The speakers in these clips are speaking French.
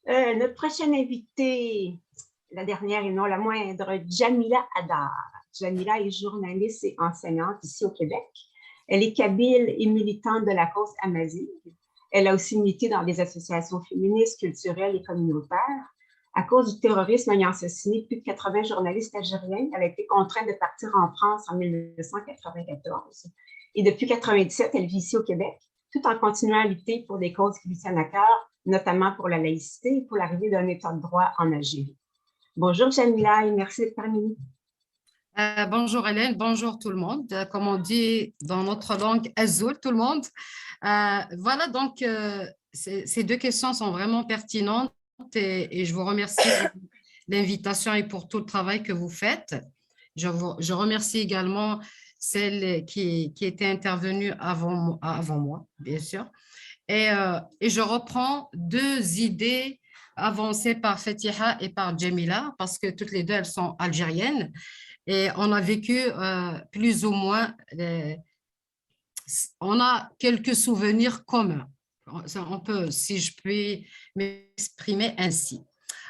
Notre prochaine invitée, la dernière et non la moindre, Jamila Hadar. Jamila est journaliste et enseignante ici au Québec. Elle est kabyle et militante de la cause amazigh. Elle a aussi milité dans des associations féministes, culturelles et communautaires. À cause du terrorisme ayant assassiné plus de 80 journalistes algériens, elle a été contrainte de partir en France en 1994. Et depuis 1997, elle vit ici au Québec, tout en continuant à lutter pour des causes qui lui tiennent à cœur, notamment pour la laïcité et pour l'arrivée d'un État de droit en Algérie. Bonjour Jamila et merci d'être parmi nous. Bonjour Hélène, bonjour tout le monde. Comme on dit dans notre langue, Azul, tout le monde. Voilà, donc ces deux questions sont vraiment pertinentes et je vous remercie pour l'invitation et pour tout le travail que vous faites. Je remercie également celles qui étaient intervenues avant moi, bien sûr. Et je reprends deux idées avancées par Fatiha et par Jamila parce que toutes les deux, elles sont algériennes. Et on a vécu plus ou moins, on a quelques souvenirs communs. On peut, si je puis m'exprimer ainsi.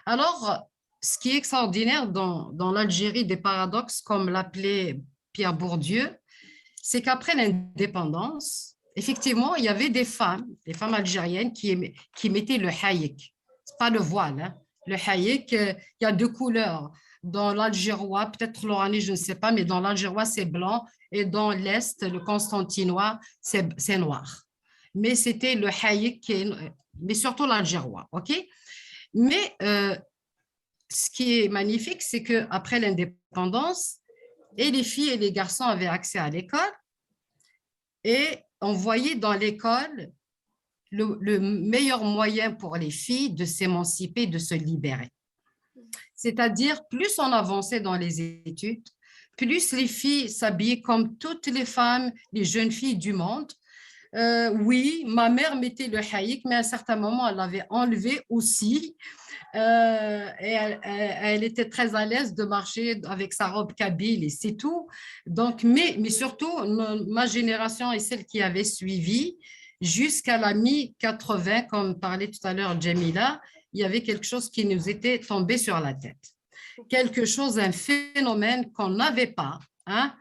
Alors, ce qui est extraordinaire dans l'Algérie des paradoxes, comme l'appelait Pierre Bourdieu, c'est qu'après l'indépendance, effectivement, il y avait des femmes algériennes qui mettaient le haïk. Ce n'est pas le voile, hein. Le haïk, il y a deux couleurs. Dans l'algérois, peut-être l'oranie, je ne sais pas, mais dans l'algérois, c'est blanc et dans l'Est, le constantinois, c'est noir. Mais c'était le haïk, mais surtout l'algérois, OK? Mais ce qui est magnifique, c'est qu'après l'indépendance, et les filles et les garçons avaient accès à l'école et on voyait dans l'école le meilleur moyen pour les filles de s'émanciper, de se libérer. C'est-à-dire, plus on avançait dans les études, plus les filles s'habillaient comme toutes les femmes, les jeunes filles du monde. Oui, ma mère mettait le haïk, mais à un certain moment, elle l'avait enlevé aussi. Et elle était très à l'aise de marcher avec sa robe kabyle et c'est tout. Donc, mais surtout, ma génération et celle qui avait suivi, jusqu'à la mi-80, comme parlait tout à l'heure Jamila, il y avait quelque chose qui nous était tombé sur la tête. Quelque chose, un phénomène qu'on n'avait pas, hein,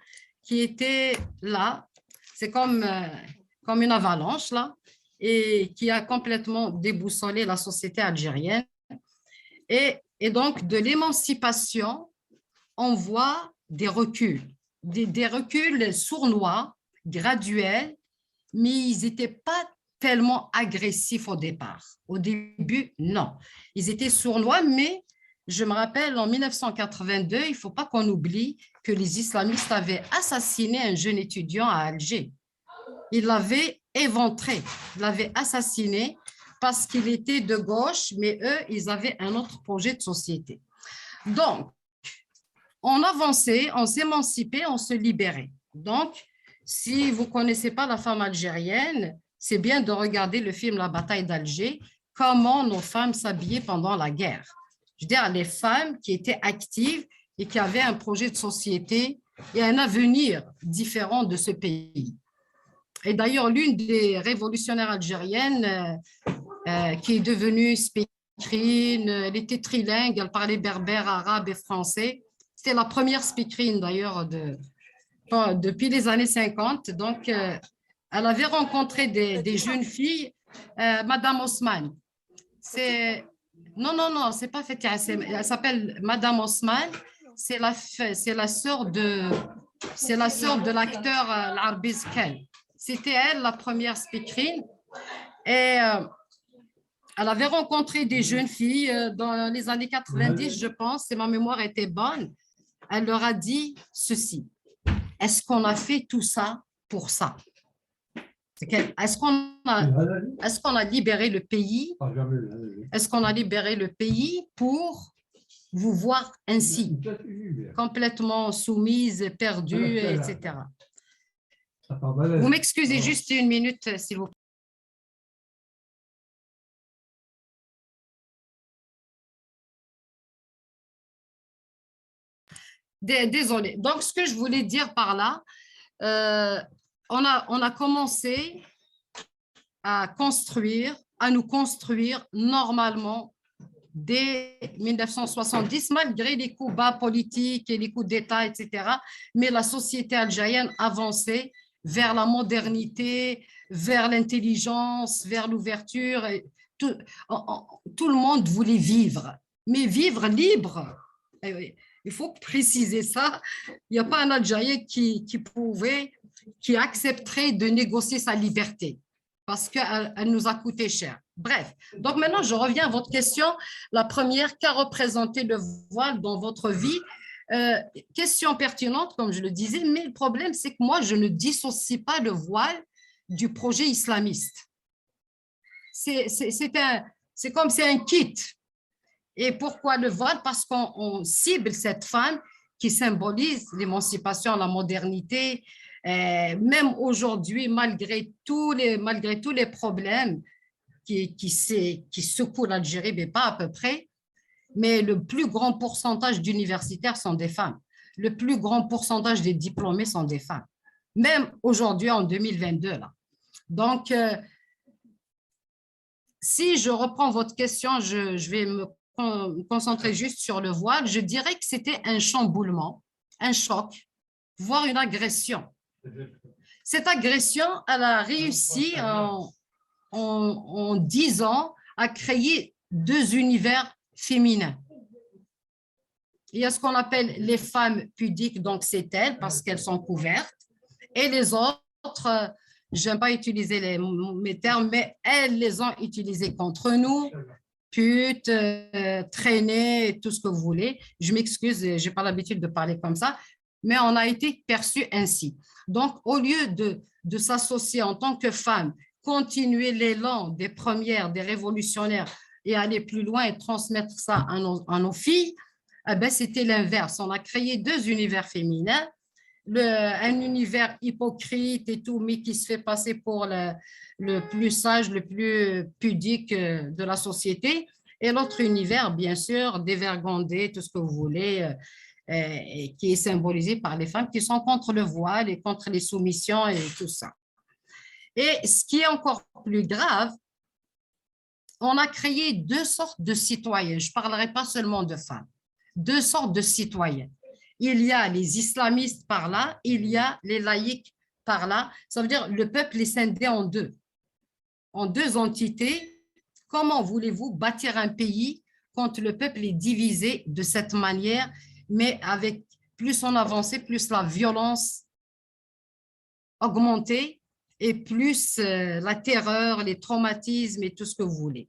qui était là. C'est comme une avalanche, là, et qui a complètement déboussolé la société algérienne. Et donc, de l'émancipation, on voit des reculs, des reculs sournois, graduels, mais ils n'étaient pas tellement agressifs au départ. Au début, non. Ils étaient sournois, mais je me rappelle, en 1982, il ne faut pas qu'on oublie que les islamistes avaient assassiné un jeune étudiant à Alger. Ils l'avaient éventré, ils l'avaient assassiné parce qu'il était de gauche, mais eux, ils avaient un autre projet de société. Donc, on avançait, on s'émancipait, on se libérait. Donc, si vous ne connaissez pas la femme algérienne, c'est bien de regarder le film La bataille d'Alger, comment nos femmes s'habillaient pendant la guerre. Je veux dire, les femmes qui étaient actives et qui avaient un projet de société et un avenir différent de ce pays. Et d'ailleurs, l'une des révolutionnaires algériennes qui est devenue speakerine, elle était trilingue, elle parlait berbère, arabe et français. C'était la première speakerine d'ailleurs depuis les années 50. Donc, elle avait rencontré des jeunes filles, Madame Osman. Non, c'est pas Fetia, elle s'appelle Madame Osman. C'est la sœur de l'acteur Larbiz Kel. C'était elle, la première speakerine. Et elle avait rencontré des jeunes filles dans les années 90, je pense, si ma mémoire était bonne. Elle leur a dit ceci. Est-ce qu'on a fait tout ça pour ça? Est-ce qu'on a libéré le pays? Est-ce qu'on a libéré le pays pour vous voir ainsi, complètement soumise, perdue, etc. Vous m'excusez juste une minute, s'il vous plaît. Désolée. Donc, ce que je voulais dire par là, on a commencé à nous construire normalement dès 1970, malgré les coups bas politiques et les coups d'État, etc. Mais la société algérienne avançait vers la modernité, vers l'intelligence, vers l'ouverture. Tout, tout le monde voulait vivre, mais vivre libre. Il faut préciser ça. Il n'y a pas un Algérien qui accepterait de négocier sa liberté parce qu'elle nous a coûté cher. Bref, donc maintenant, je reviens à votre question. La première, qu'a représenté le voile dans votre vie? Question pertinente, comme je le disais, mais le problème, c'est que moi, je ne dissocie pas le voile du projet islamiste. C'est comme c'est un kit. Et pourquoi le voile? Parce qu'on cible cette femme qui symbolise l'émancipation, la modernité. Même aujourd'hui, malgré tous les problèmes qui secouent l'Algérie, mais pas à peu près, mais le plus grand pourcentage d'universitaires sont des femmes. Le plus grand pourcentage des diplômés sont des femmes. Même aujourd'hui, en 2022. Là. Donc, si je reprends votre question, je vais me concentrer juste sur le voile. Je dirais que c'était un chamboulement, un choc, voire une agression. Cette agression, elle a réussi en 10 ans à créer 2 univers féminins. Il y a ce qu'on appelle les femmes pudiques, donc c'est elles parce qu'elles sont couvertes, et les autres, je n'aime pas utiliser mes termes, mais elles les ont utilisés contre nous, putes, traînées, tout ce que vous voulez. Je m'excuse, je n'ai pas l'habitude de parler comme ça, mais on a été perçus ainsi. Donc, au lieu de s'associer en tant que femme, continuer l'élan des premières, des révolutionnaires et aller plus loin et transmettre ça à nos filles, eh ben, c'était l'inverse. On a créé 2 univers féminins, un univers hypocrite et tout, mais qui se fait passer pour le plus sage, le plus pudique de la société, et l'autre univers, bien sûr, dévergondé, tout ce que vous voulez, qui est symbolisé par les femmes qui sont contre le voile et contre les soumissions et tout ça. Et ce qui est encore plus grave, on a créé 2 sortes de citoyens. Je ne parlerai pas seulement de femmes. 2 sortes de citoyens. Il y a les islamistes par là, il y a les laïcs par là. Ça veut dire que le peuple est scindé en 2 entités. Comment voulez-vous bâtir un pays quand le peuple est divisé de cette manière, mais avec plus on avançait, plus la violence augmentait et plus la terreur, les traumatismes et tout ce que vous voulez.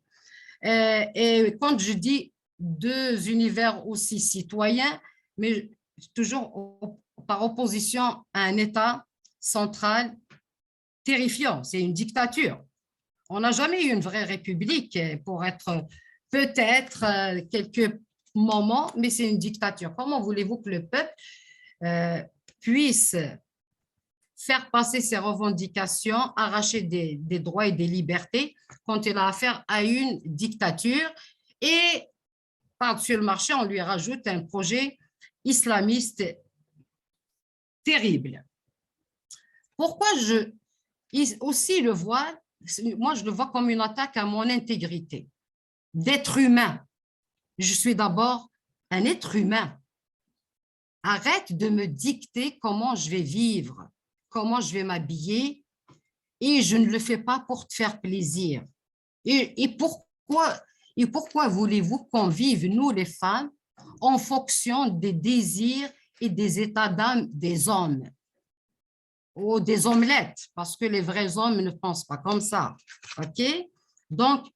Et quand je dis 2 univers aussi citoyens, mais toujours par opposition à un État central terrifiant, c'est une dictature. On n'a jamais eu une vraie république pour être peut-être quelques moments, mais c'est une dictature. Comment voulez-vous que le peuple puisse faire passer ses revendications, arracher des droits et des libertés quand il a affaire à une dictature et par-dessus le marché, on lui rajoute un projet islamiste terrible. Pourquoi aussi le voile, moi je le vois comme une attaque à mon intégrité d'être humain. Je suis d'abord un être humain. Arrête de me dicter comment je vais vivre, comment je vais m'habiller, et je ne le fais pas pour te faire plaisir. Et pourquoi voulez-vous qu'on vive, nous les femmes, en fonction des désirs et des états d'âme des hommes ou des omelettes, parce que les vrais hommes ne pensent pas comme ça. OK? Donc,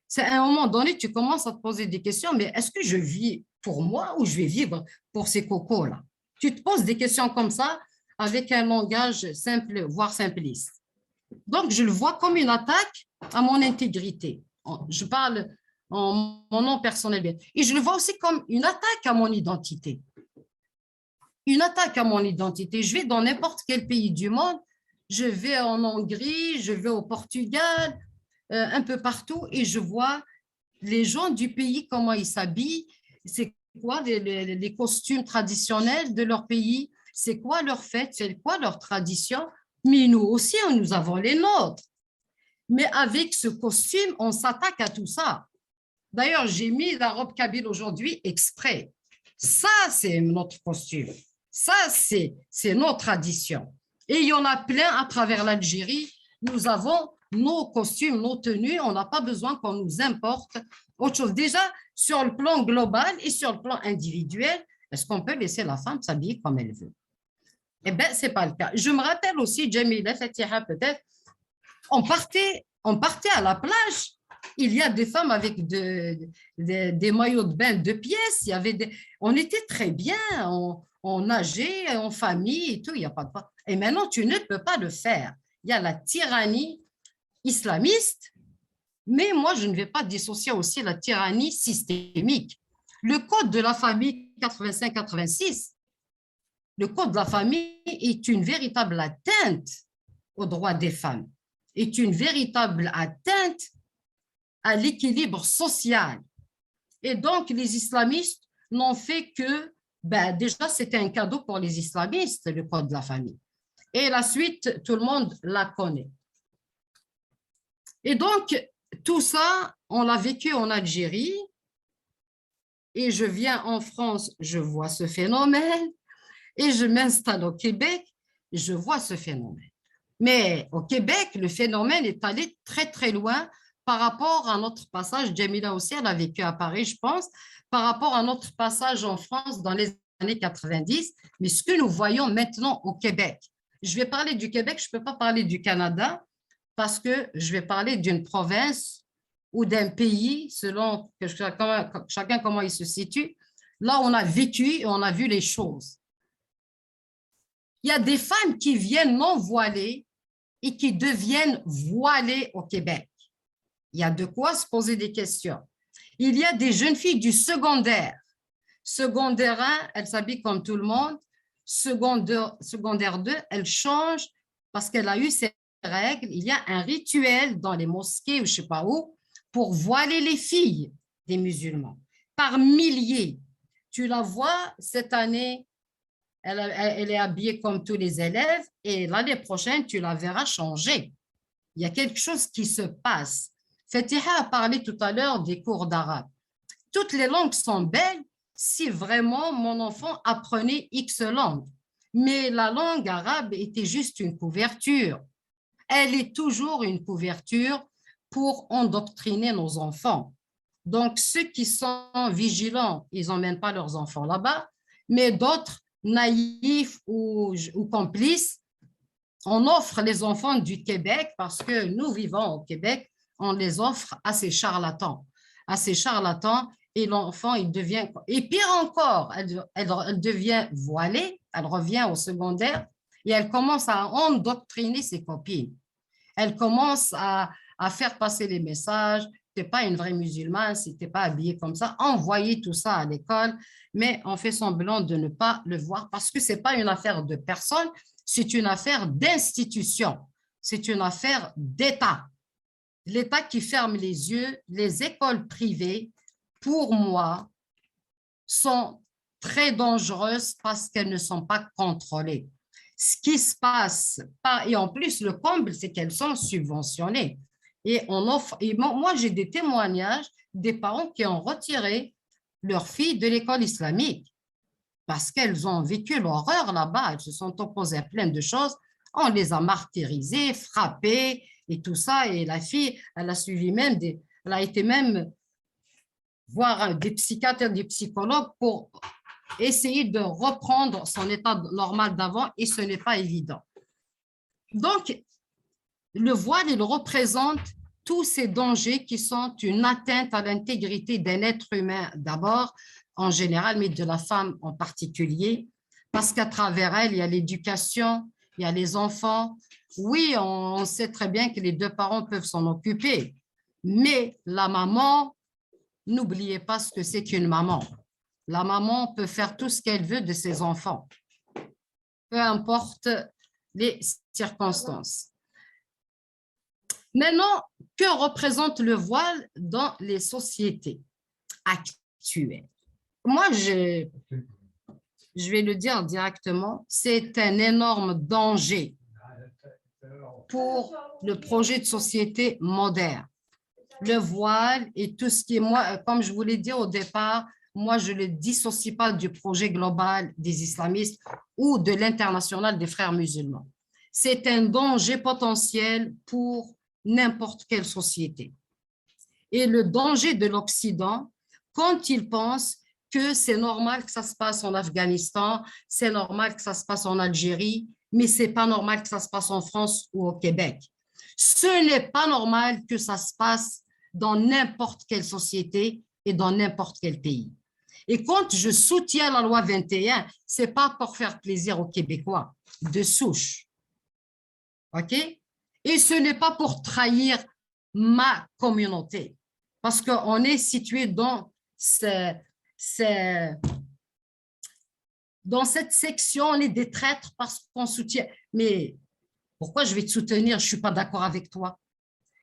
c'est à un moment donné, tu commences à te poser des questions, mais est-ce que je vis pour moi ou je vais vivre pour ces cocos-là? Tu te poses des questions comme ça avec un langage simple, voire simpliste. Donc, je le vois comme une attaque à mon intégrité. Je parle en mon nom personnel. Et je le vois aussi comme une attaque à mon identité. Une attaque à mon identité. Je vais dans n'importe quel pays du monde, je vais en Hongrie, je vais au Portugal, un peu partout, et je vois les gens du pays, comment ils s'habillent, c'est quoi les costumes traditionnels de leur pays, c'est quoi leur fête, c'est quoi leur tradition. Mais nous aussi, nous avons les nôtres. Mais avec ce costume, on s'attaque à tout ça. D'ailleurs, j'ai mis la robe kabyle aujourd'hui exprès. Ça, c'est notre costume. Ça, c'est nos traditions. Et il y en a plein à travers l'Algérie. Nous avons nos costumes, nos tenues. On n'a pas besoin qu'on nous importe autre chose. Déjà, sur le plan global et sur le plan individuel, est-ce qu'on peut laisser la femme s'habiller comme elle veut? Eh bien, ce n'est pas le cas. Je me rappelle aussi, Jamila, Fatiha peut-être, on partait à la plage. Il y a des femmes avec des maillots de bain de pièces. On était très bien. On nageait en famille et tout. Il y a pas de... Et maintenant, tu ne peux pas le faire. Il y a la tyrannie islamiste, mais moi, je ne vais pas dissocier aussi la tyrannie systémique. Le code de la famille 85-86, le code de la famille est une véritable atteinte aux droits des femmes, est une véritable atteinte à l'équilibre social. Et donc, les islamistes n'ont fait que, déjà, c'était un cadeau pour les islamistes, le code de la famille. Et la suite, tout le monde la connaît. Et donc, tout ça, on l'a vécu en Algérie. Et je viens en France, je vois ce phénomène. Et je m'installe au Québec, je vois ce phénomène. Mais au Québec, le phénomène est allé très, très loin par rapport à notre passage. Jamila aussi, elle a vécu à Paris, je pense, par rapport à notre passage en France dans les années 90. Mais ce que nous voyons maintenant au Québec, je vais parler du Québec, je ne peux pas parler du Canada parce que je vais parler d'une province ou d'un pays, selon que chacun comment il se situe. Là, on a vécu et on a vu les choses. Il y a des femmes qui viennent non voilées et qui deviennent voilées au Québec. Il y a de quoi se poser des questions. Il y a des jeunes filles du secondaire. Secondaire 1, elles s'habillent comme tout le monde. Secondaire 2, elles changent parce qu'elle a eu ses règles. Il y a un rituel dans les mosquées ou je ne sais pas où pour voiler les filles des musulmans. Par milliers. Tu la vois cette année, elle est habillée comme tous les élèves et l'année prochaine, tu la verras changer. Il y a quelque chose qui se passe. Fatiha a parlé tout à l'heure des cours d'arabe. Toutes les langues sont belles si vraiment mon enfant apprenait X langue. Mais la langue arabe était juste une couverture. Elle est toujours une couverture pour endoctriner nos enfants. Donc, ceux qui sont vigilants, ils n'emmènent pas leurs enfants là-bas, mais d'autres, naïfs ou complices, on offre les enfants du Québec parce que nous vivons au Québec, on les offre à ces charlatans. Et l'enfant, il devient... Et pire encore, elle devient voilée, elle revient au secondaire et elle commence à endoctriner ses copines. Elle commence à faire passer les messages. Tu n'es pas une vraie musulmane si tu n'es pas habillée comme ça. Envoyer tout ça à l'école, mais on fait semblant de ne pas le voir parce que ce n'est pas une affaire de personne, c'est une affaire d'institution. C'est une affaire d'État. L'État qui ferme les yeux, les écoles privées, pour moi, sont très dangereuses parce qu'elles ne sont pas contrôlées. Ce qui se passe, et en plus, le comble, c'est qu'elles sont subventionnées. Et on offre, et moi, j'ai des témoignages des parents qui ont retiré leurs filles de l'école islamique parce qu'elles ont vécu l'horreur là-bas. Elles se sont opposées à plein de choses. On les a martyrisées, frappées et tout ça. Et la fille, elle a suivi même elle a été même voir des psychiatres et des psychologues pour essayer de reprendre son état normal d'avant et ce n'est pas évident. Donc, le voile, il représente tous ces dangers qui sont une atteinte à l'intégrité d'un être humain d'abord, en général, mais de la femme en particulier, parce qu'à travers elle, il y a l'éducation, il y a les enfants. Oui, on sait très bien que les deux parents peuvent s'en occuper, mais la maman, n'oubliez pas ce que c'est qu'une maman. La maman peut faire tout ce qu'elle veut de ses enfants, peu importe les circonstances. Maintenant, que représente le voile dans les sociétés actuelles? Moi, je vais le dire directement, c'est un énorme danger pour le projet de société moderne. le voile et tout ce qui est, moi, comme je vous l'ai dit au départ, moi, je ne le dissocie pas du projet global des islamistes ou de l'international des frères musulmans. C'est un danger potentiel pour n'importe quelle société. Et le danger de l'Occident, quand il pense que c'est normal que ça se passe en Afghanistan, c'est normal que ça se passe en Algérie, mais ce n'est pas normal que ça se passe en France ou au Québec. Ce n'est pas normal que ça se passe dans n'importe quelle société et dans n'importe quel pays. Et quand je soutiens la loi 21, ce n'est pas pour faire plaisir aux Québécois de souche. OK? Et ce n'est pas pour trahir ma communauté, parce qu'on est situé dans dans cette section, on est des traîtres parce qu'on soutient. Mais pourquoi je vais te soutenir? Je ne suis pas d'accord avec toi.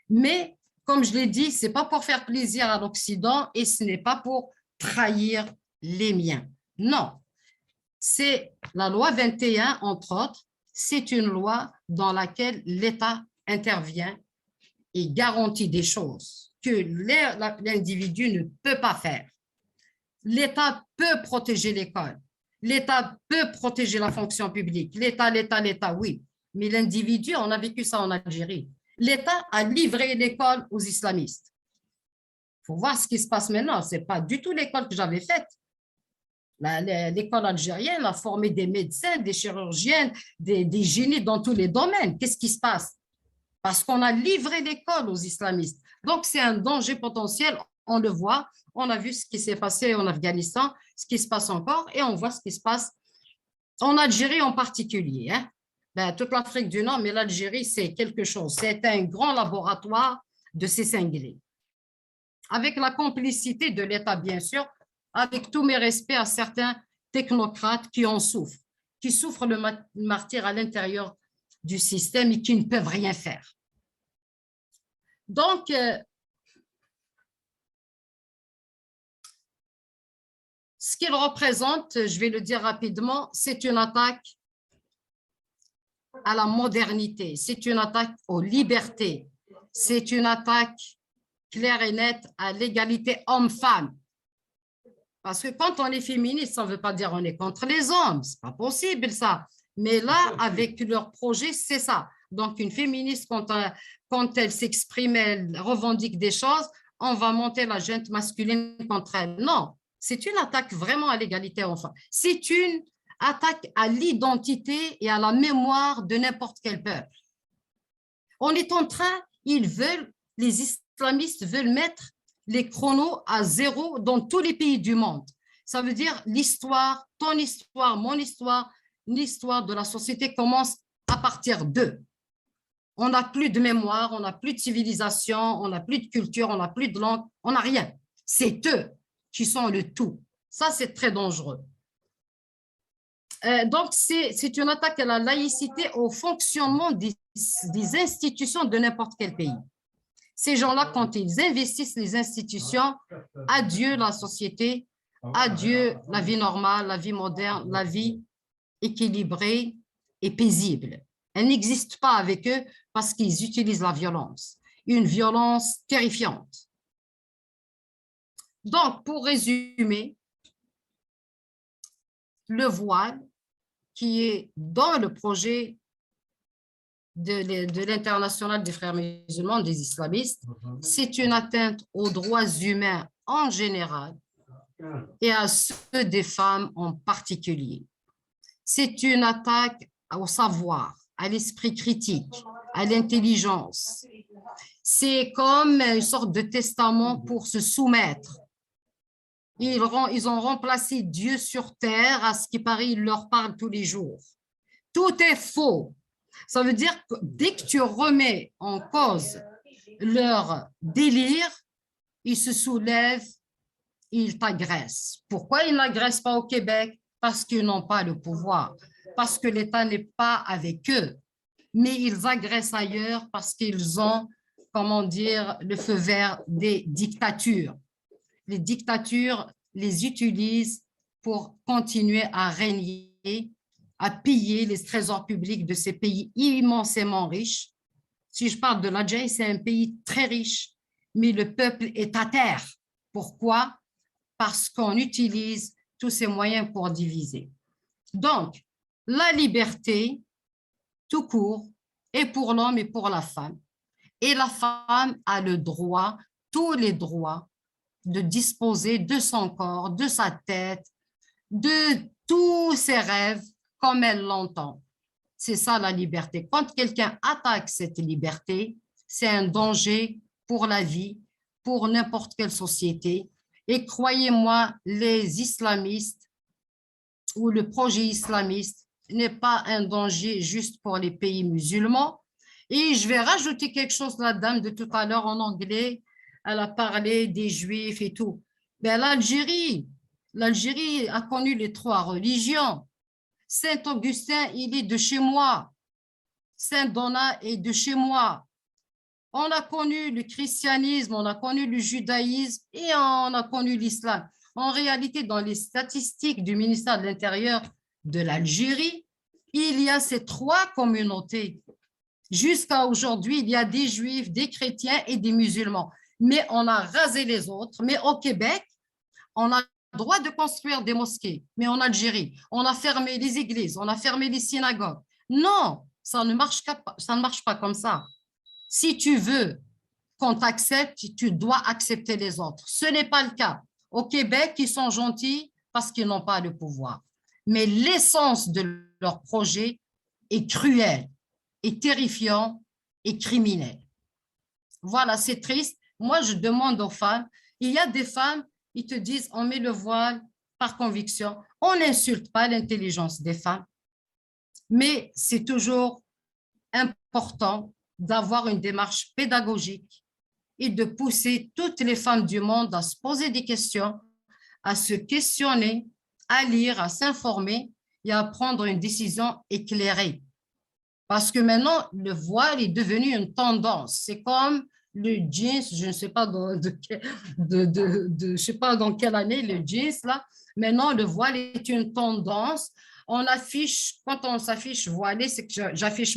Mais comme je l'ai dit, ce n'est pas pour faire plaisir à l'Occident et ce n'est pas pour trahir les miens. Non, c'est la loi 21, entre autres, c'est une loi dans laquelle l'État intervient et garantit des choses que l'individu ne peut pas faire. L'État peut protéger l'école, l'État peut protéger la fonction publique, l'État, oui, mais l'individu, on a vécu ça en Algérie. L'État a livré l'école aux islamistes. Il faut voir ce qui se passe maintenant, ce n'est pas du tout l'école que j'avais faite. L'école algérienne a formé des médecins, des chirurgiens, des génies dans tous les domaines. Qu'est-ce qui se passe? Parce qu'on a livré l'école aux islamistes. Donc, c'est un danger potentiel, on le voit. On a vu ce qui s'est passé en Afghanistan, ce qui se passe encore, et on voit ce qui se passe en Algérie en particulier. Hein? Toute l'Afrique du Nord, mais l'Algérie, c'est quelque chose. C'est un grand laboratoire de ces cinglés. Avec la complicité de l'État, bien sûr, avec tous mes respects à certains technocrates qui en souffrent, qui souffrent le martyre à l'intérieur du système et qui ne peuvent rien faire. Donc, ce qu'il représente, je vais le dire rapidement, c'est une attaque à la modernité, c'est une attaque aux libertés, c'est une attaque claire et nette à l'égalité homme-femme. Parce que quand on est féministe, ça ne veut pas dire qu'on est contre les hommes, ce n'est pas possible ça. Mais là, avec leur projet, c'est ça. Donc, une féministe, quand elle s'exprime, elle revendique des choses, on va monter la junte masculine contre elle. Non, c'est une attaque vraiment à l'égalité homme-femme. C'est une attaque à l'identité et à la mémoire de n'importe quel peuple. On est en train, les islamistes veulent mettre les chronos à zéro dans tous les pays du monde. Ça veut dire l'histoire, ton histoire, mon histoire, l'histoire de la société commence à partir d'eux. On n'a plus de mémoire, on n'a plus de civilisation, on n'a plus de culture, on n'a plus de langue, on n'a rien. C'est eux qui sont le tout. Ça, c'est très dangereux. Donc, c'est une attaque à la laïcité, au fonctionnement des institutions de n'importe quel pays. Ces gens-là, quand ils investissent les institutions, adieu la société, adieu la vie normale, la vie moderne, la vie équilibrée et paisible. Elle n'existe pas avec eux parce qu'ils utilisent la violence, une violence terrifiante. Donc, pour résumer, le voile qui est dans le projet de l'international des frères musulmans, des islamistes, c'est une atteinte aux droits humains en général et à ceux des femmes en particulier. C'est une attaque au savoir, à l'esprit critique, à l'intelligence. C'est comme une sorte de testament pour se soumettre. Ils ont remplacé Dieu sur terre, à ce qui paraît, il leur parle tous les jours. Tout est faux. Ça veut dire que dès que tu remets en cause leur délire, ils se soulèvent, ils t'agressent. Pourquoi ils n'agressent pas au Québec? Parce qu'ils n'ont pas le pouvoir, parce que l'État n'est pas avec eux. Mais ils agressent ailleurs parce qu'ils ont, comment dire, le feu vert des dictatures. Les dictatures les utilisent pour continuer à régner, à piller les trésors publics de ces pays immensément riches. Si je parle de l'Algérie, c'est un pays très riche, mais le peuple est à terre. Pourquoi? Parce qu'on utilise tous ces moyens pour diviser. Donc, la liberté, tout court, est pour l'homme et pour la femme. Et la femme a le droit, tous les droits, de disposer de son corps, de sa tête, de tous ses rêves comme elle l'entend. C'est ça la liberté. Quand quelqu'un attaque cette liberté, c'est un danger pour la vie, pour n'importe quelle société. Et croyez-moi, les islamistes ou le projet islamiste n'est pas un danger juste pour les pays musulmans. Et je vais rajouter quelque chose, la dame de tout à l'heure en anglais, elle a parlé des juifs et tout. Ben, l'Algérie a connu les 3 religions. Saint-Augustin, il est de chez moi. Saint-Donat est de chez moi. On a connu le christianisme, on a connu le judaïsme et on a connu l'islam. En réalité, dans les statistiques du ministère de l'Intérieur de l'Algérie, il y a ces 3 communautés. Jusqu'à aujourd'hui, il y a des juifs, des chrétiens et des musulmans. Mais on a rasé les autres. Mais au Québec, on a le droit de construire des mosquées. Mais en Algérie, on a fermé les églises, on a fermé les synagogues. Non, ça ne marche pas comme ça. Si tu veux qu'on t'accepte, tu dois accepter les autres. Ce n'est pas le cas. Au Québec, ils sont gentils parce qu'ils n'ont pas le pouvoir. Mais l'essence de leur projet est cruelle, est terrifiant et criminel. Voilà, c'est triste. Moi, je demande aux femmes, il y a des femmes, ils te disent, on met le voile par conviction. On n'insulte pas l'intelligence des femmes, mais c'est toujours important d'avoir une démarche pédagogique et de pousser toutes les femmes du monde à se poser des questions, à se questionner, à lire, à s'informer et à prendre une décision éclairée. Parce que maintenant, le voile est devenu une tendance. C'est comme le jeans, je ne sais pas je sais pas dans quelle année le jeans, là. Maintenant, le voile est une tendance. On affiche, quand on s'affiche voilé, c'est que j'affiche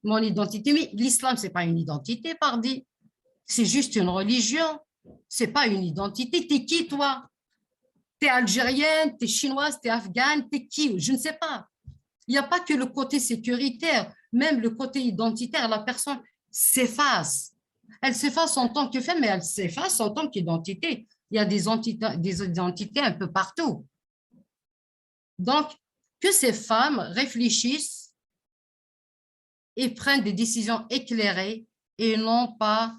mon identité. Mais l'islam, ce n'est pas une identité, pardi. C'est juste une religion. Ce n'est pas une identité. Tu es qui, toi? Tu es algérienne, tu es chinoise, tu es afghane, tu es qui? Je ne sais pas. Il n'y a pas que le côté sécuritaire, même le côté identitaire, la personne s'efface. Elle s'efface en tant que femme, mais elle s'efface en tant qu'identité. Il y a des identités un peu partout. Donc, que ces femmes réfléchissent et prennent des décisions éclairées et non pas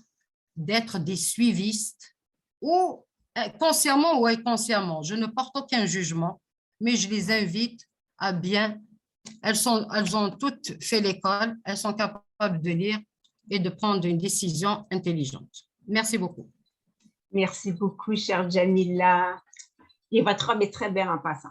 d'être des suivistes ou consciemment ou inconsciemment. Je ne porte aucun jugement, mais je les invite à bien. Elles ont toutes fait l'école, elles sont capables de lire et de prendre une décision intelligente. Merci beaucoup. Merci beaucoup, chère Jamila. Et votre robe est très belle en passant.